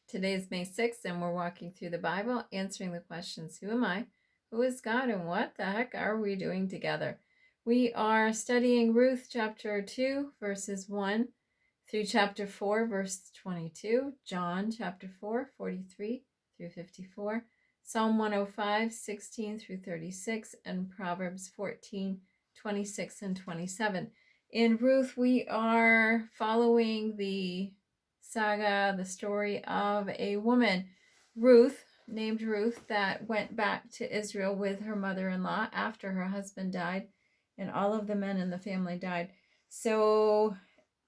Today is May 6th, and we're walking through the Bible, answering the questions, who am I? Who is God? And what the heck are we doing together? We are studying Ruth chapter 2, verses 1 through chapter 4, verse 22, John chapter 4, 43 through 54, Psalm 105, 16 through 36, and Proverbs 14, 26 and 27. In Ruth, we are following the saga, the story of a woman, named Ruth, that went back to Israel with her mother-in-law after her husband died and all of the men in the family died. So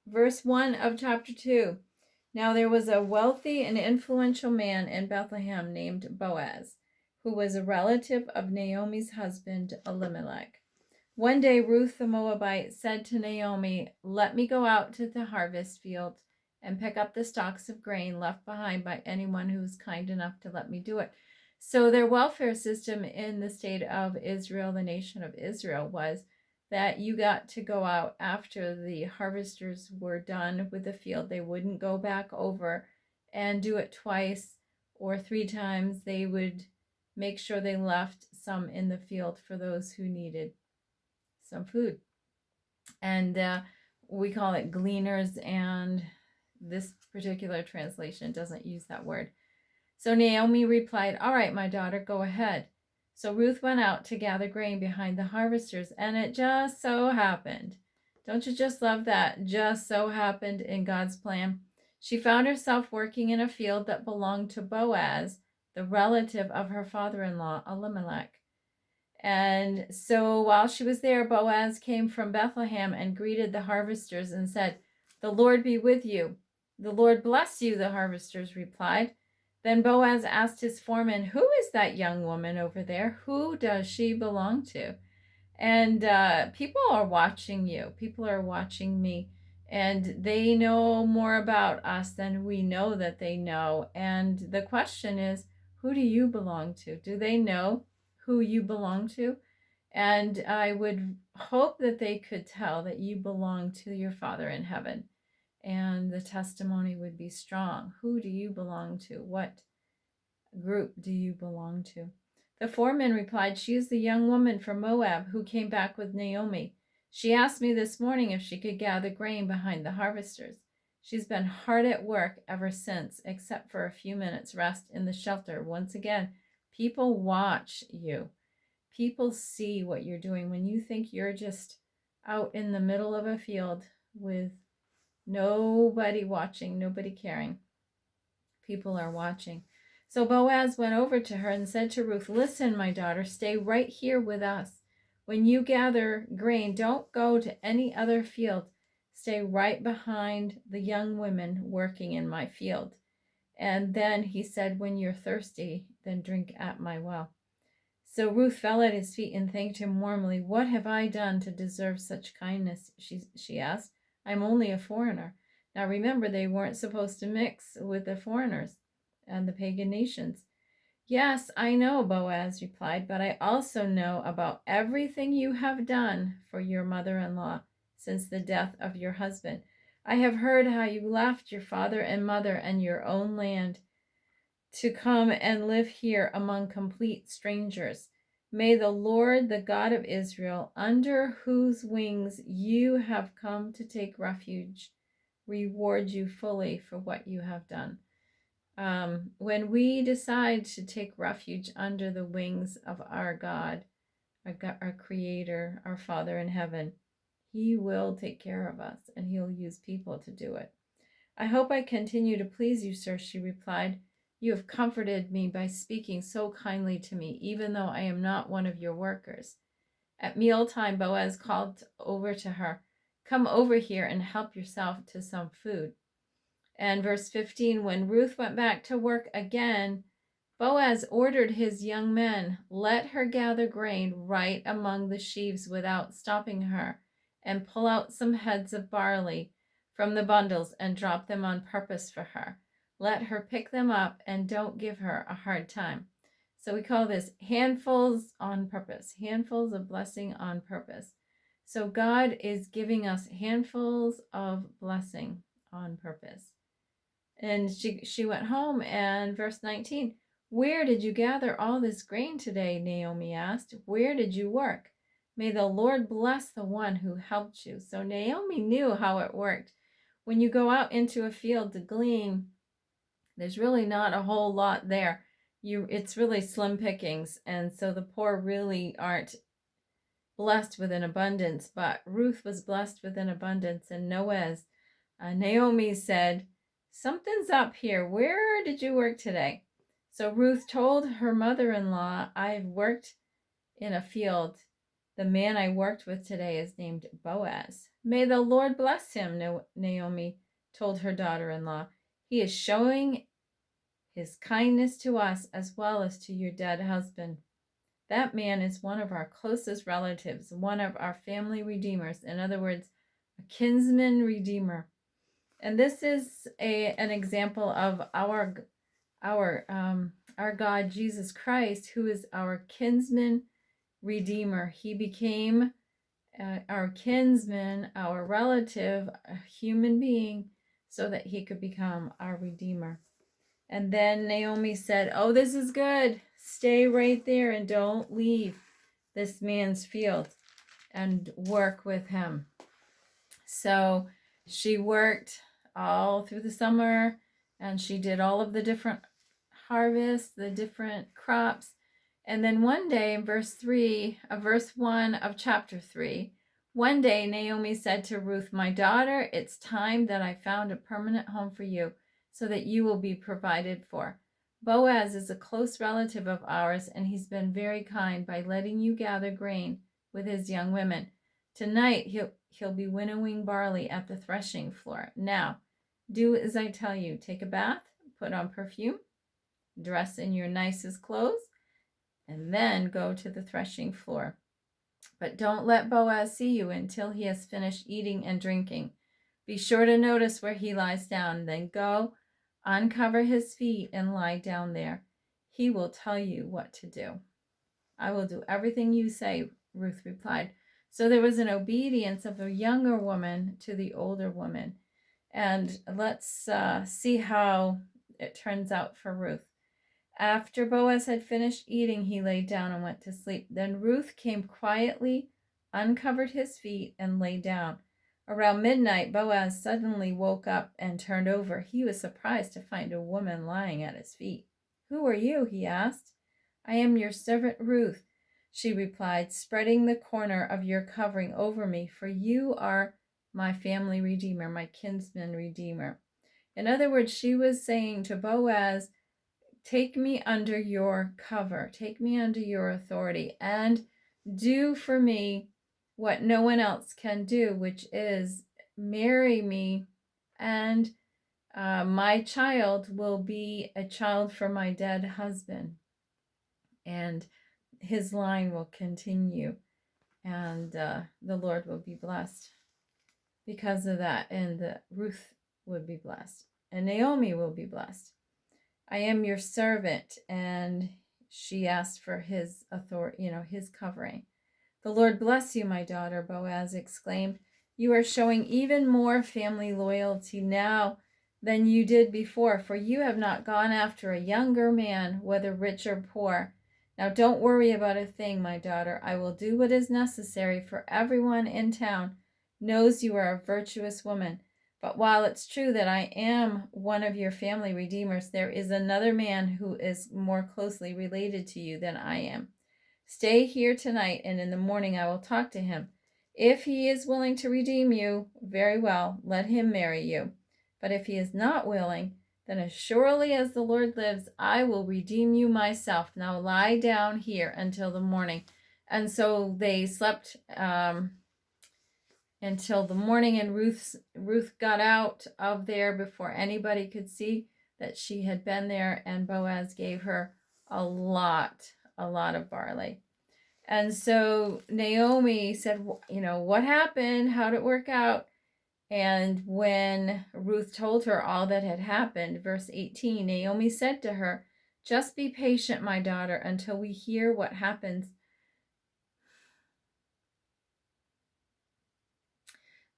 verse 1 of chapter 2. Now there was a wealthy and influential man in Bethlehem named Boaz, who was a relative of Naomi's husband Elimelech. One day Ruth the Moabite said to Naomi, "Let me go out to the harvest field and pick up the stalks of grain left behind by anyone who is kind enough to let me do it." So their welfare system in the state of Israel, the nation of Israel, was that you got to go out after the harvesters were done with the field. They wouldn't go back over and do it twice or three times. They would make sure they left some in the field for those who needed some food. And we call it gleaners, and this particular translation doesn't use that word. So Naomi replied, "All right, my daughter, go ahead." So Ruth went out to gather grain behind the harvesters, and it just so happened. Don't you just love that? Just so happened in God's plan. She found herself working in a field that belonged to Boaz, the relative of her father-in-law, Elimelech. And so while she was there, Boaz came from Bethlehem and greeted the harvesters and said, "The Lord be with you." "The Lord bless you," the harvesters replied. Then Boaz asked his foreman, "Who is that young woman over there? Who does she belong to?" And people are watching you. People are watching me. And they know more about us than we know that they know. And the question is, who do you belong to? Do they know who you belong to? And I would hope that they could tell that you belong to your Father in heaven. And the testimony would be strong. Who do you belong to? What group do you belong to? The foreman replied, "She is the young woman from Moab who came back with Naomi. She asked me this morning if she could gather grain behind the harvesters. She's been hard at work ever since, except for a few minutes rest in the shelter." Once again, people watch you. People see what you're doing. When you think you're just out in the middle of a field with nobody watching, nobody caring, people are watching. So Boaz went over to her and said to Ruth, "Listen, my daughter, stay right here with us. When you gather grain, don't go to any other field. Stay right behind the young women working in my field." And then he said, "When you're thirsty, then drink at my well." So Ruth fell at his feet and thanked him warmly. "What have I done to deserve such kindness?" she asked. "I'm only a foreigner." Now remember, they weren't supposed to mix with the foreigners and the pagan nations. "Yes, I know," Boaz replied, "but I also know about everything you have done for your mother-in-law since the death of your husband. I have heard how you left your father and mother and your own land to come and live here among complete strangers. May the Lord, the God of Israel, under whose wings you have come to take refuge, reward you fully for what you have done." When we decide to take refuge under the wings of our God, our Creator, our Father in heaven, He will take care of us, and He'll use people to do it. "I hope I continue to please you, sir," she replied. "You have comforted me by speaking so kindly to me, even though I am not one of your workers." At mealtime, Boaz called over to her, "Come over here and help yourself to some food." And verse 15, when Ruth went back to work again, Boaz ordered his young men, "Let her gather grain right among the sheaves without stopping her, and pull out some heads of barley from the bundles and drop them on purpose for her. Let her pick them up and don't give her a hard time." So we call this handfuls on purpose, handfuls of blessing on purpose. So God is giving us handfuls of blessing on purpose. And she went home, and verse 19, "Where did you gather all this grain today?" Naomi asked. "Where did you work? May the Lord bless the one who helped you." So Naomi knew how it worked. When you go out into a field to glean, there's really not a whole lot there. It's really slim pickings, and so the poor really aren't blessed with an abundance, but Ruth was blessed with an abundance, and Naomi said, "Something's up here. Where did you work today?" So Ruth told her mother-in-law, "I've worked in a field. The man I worked with today is named Boaz." "May the Lord bless him," Naomi told her daughter-in-law. "He is showing his kindness to us as well as to your dead husband. That man is one of our closest relatives, one of our family redeemers. In other words, a kinsman redeemer." And this is an example of our God, Jesus Christ, who is our kinsman redeemer. He became our kinsman, our relative, a human being, so that he could become our redeemer. And then Naomi said, "Oh, this is good. Stay right there and don't leave this man's field and work with him." So she worked all through the summer, and she did all of the different harvests, the different crops. And then one day in verse 1 of chapter 3, one day Naomi said to Ruth, "My daughter, it's time that I found a permanent home for you so that you will be provided for. Boaz is a close relative of ours, and he's been very kind by letting you gather grain with his young women. Tonight he'll be winnowing barley at the threshing floor. Now, do as I tell you. Take a bath, put on perfume, dress in your nicest clothes, and then go to the threshing floor. But don't let Boaz see you until he has finished eating and drinking. Be sure to notice where he lies down. Then go, uncover his feet, and lie down there. He will tell you what to do." "I will do everything you say," Ruth replied. So there was an obedience of the younger woman to the older woman. And let's see how it turns out for Ruth. After Boaz had finished eating, he lay down and went to sleep. Then Ruth came quietly, uncovered his feet, and lay down. Around midnight, Boaz suddenly woke up and turned over. He was surprised to find a woman lying at his feet. "Who are you?" he asked. "I am your servant Ruth," she replied, "spreading the corner of your covering over me, for you are my family redeemer, my kinsman redeemer." In other words, she was saying to Boaz, "Take me under your cover, take me under your authority, and do for me what no one else can do, which is marry me, and my child will be a child for my dead husband, and his line will continue, and the Lord will be blessed because of that, and Ruth would be blessed, and Naomi will be blessed. I am your servant," and she asked for his authority, his covering. "The Lord bless you, my daughter," Boaz exclaimed. "You are showing even more family loyalty now than you did before, for you have not gone after a younger man, whether rich or poor. Now don't worry about a thing, my daughter. I will do what is necessary, for everyone in town knows you are a virtuous woman. But while it's true that I am one of your family redeemers, there is another man who is more closely related to you than I am. Stay here tonight, and in the morning I will talk to him. If he is willing to redeem you, very well, let him marry you. But if he is not willing, then as surely as the Lord lives, I will redeem you myself. Now lie down here until the morning." And so they slept until the morning, and Ruth got out of there before anybody could see that she had been there, and Boaz gave her a lot of barley. And so Naomi said, "What happened? How did it work out?" And when Ruth told her all that had happened, verse 18, Naomi said to her, "Just be patient, my daughter, until we hear what happens.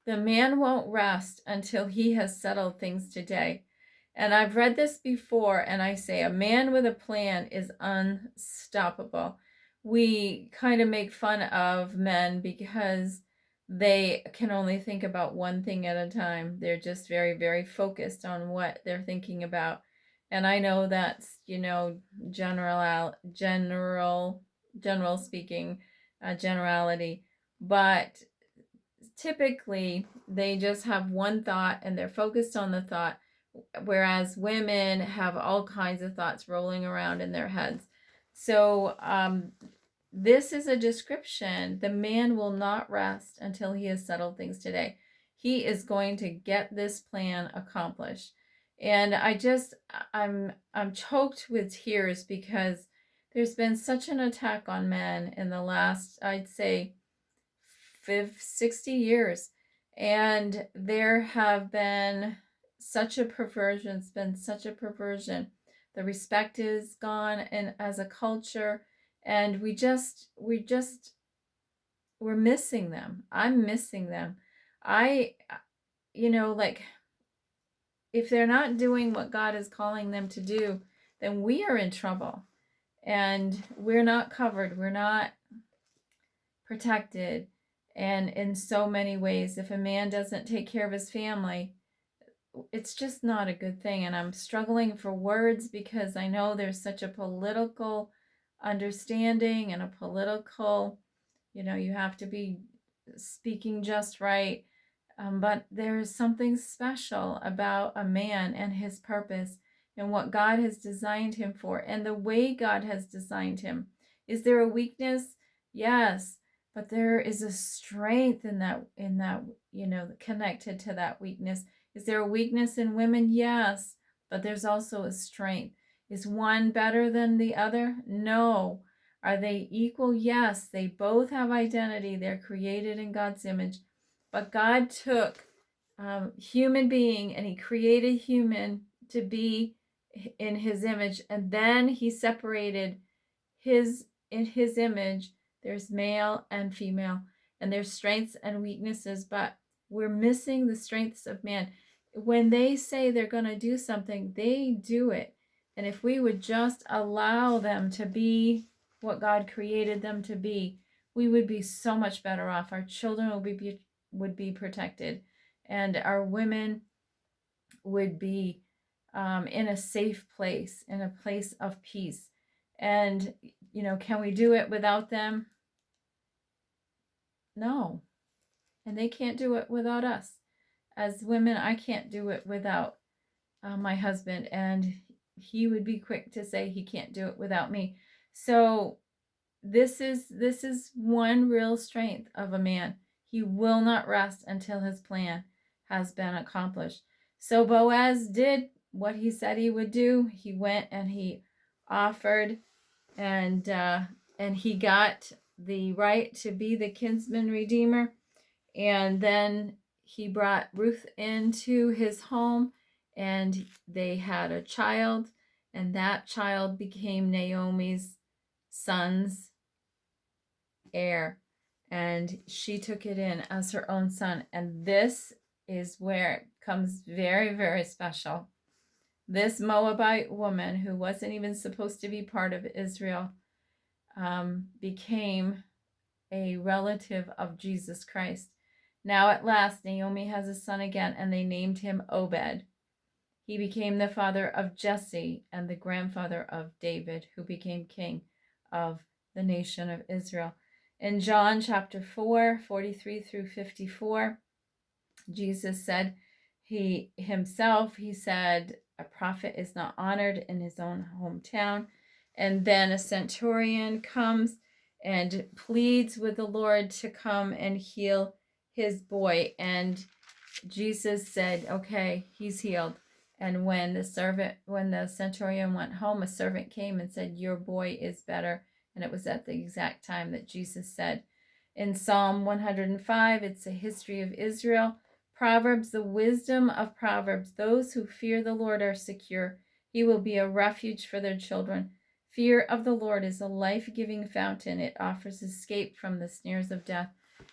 The man won't rest until he has settled things today." And I've read this before, and I say a man with a plan is unstoppable. We kind of make fun of men because they can only think about one thing at a time. They're just very, very focused on what they're thinking about. And I know that's, general speaking, generality, but typically they just have one thought and they're focused on the thought, whereas women have all kinds of thoughts rolling around in their heads. So this is a description. The man will not rest until he has settled things today. He is going to get this plan accomplished. And I'm choked with tears because there's been such an attack on men in the last, I'd say, 60 years. And there have been such a perversion. It's been such a perversion. The respect is gone and as a culture, and we're missing them. I'm missing them. Like, if they're not doing what God is calling them to do, then we are in trouble. And we're not covered. We're not protected. And in so many ways, if a man doesn't take care of his family, it's just not a good thing. And I'm struggling for words because I know there's such a political understanding and a political, you have to be speaking just right. But there's something special about a man and his purpose and what God has designed him for and the way God has designed him. Is there a weakness? Yes. But there is a strength in that, connected to that weakness. Is there a weakness in women? Yes. But there's also a strength. Is one better than the other? No. Are they equal? Yes. They both have identity. They're created in God's image. But God took human being and he created human to be in his image. And then he separated in his image. There's male and female, and there's strengths and weaknesses, but we're missing the strengths of man. When they say they're going to do something, they do it. And if we would just allow them to be what God created them to be, we would be so much better off. Our children would be protected, and our women would be in a safe place, in a place of peace. And, can we do it without them? No. And they can't do it without us. As women, I can't do it without my husband, and he would be quick to say he can't do it without me. So this is one real strength of a man. He will not rest until his plan has been accomplished. So Boaz did what he said he would do. He went and he offered, and he got the right to be the kinsman redeemer. And then he brought Ruth into his home, and they had a child, and that child became Naomi's son's heir, and she took it in as her own son. And this is where it comes very, very special. This Moabite woman, who wasn't even supposed to be part of Israel, became a relative of Jesus Christ. Now at last Naomi has a son again, and they named him Obed. He became the father of Jesse and the grandfather of David, who became king of the nation of Israel. In John chapter 4, 43 through 54, Jesus said he said, a prophet is not honored in his own hometown. And then a centurion comes and pleads with the Lord to come and heal his boy. And Jesus said, okay, he's healed. And when the centurion went home, a servant came and said, your boy is better. And it was at the exact time that Jesus said. In Psalm 105, it's a history of Israel. Proverbs, the wisdom of Proverbs. Those who fear the Lord are secure. He will be a refuge for their children. Fear of the Lord is a life-giving fountain. It offers escape from the snares of death.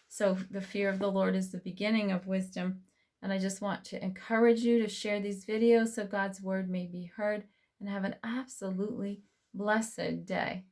So the fear of the Lord is the beginning of wisdom. And I just want to encourage you to share these videos so God's word may be heard, and have an absolutely blessed day.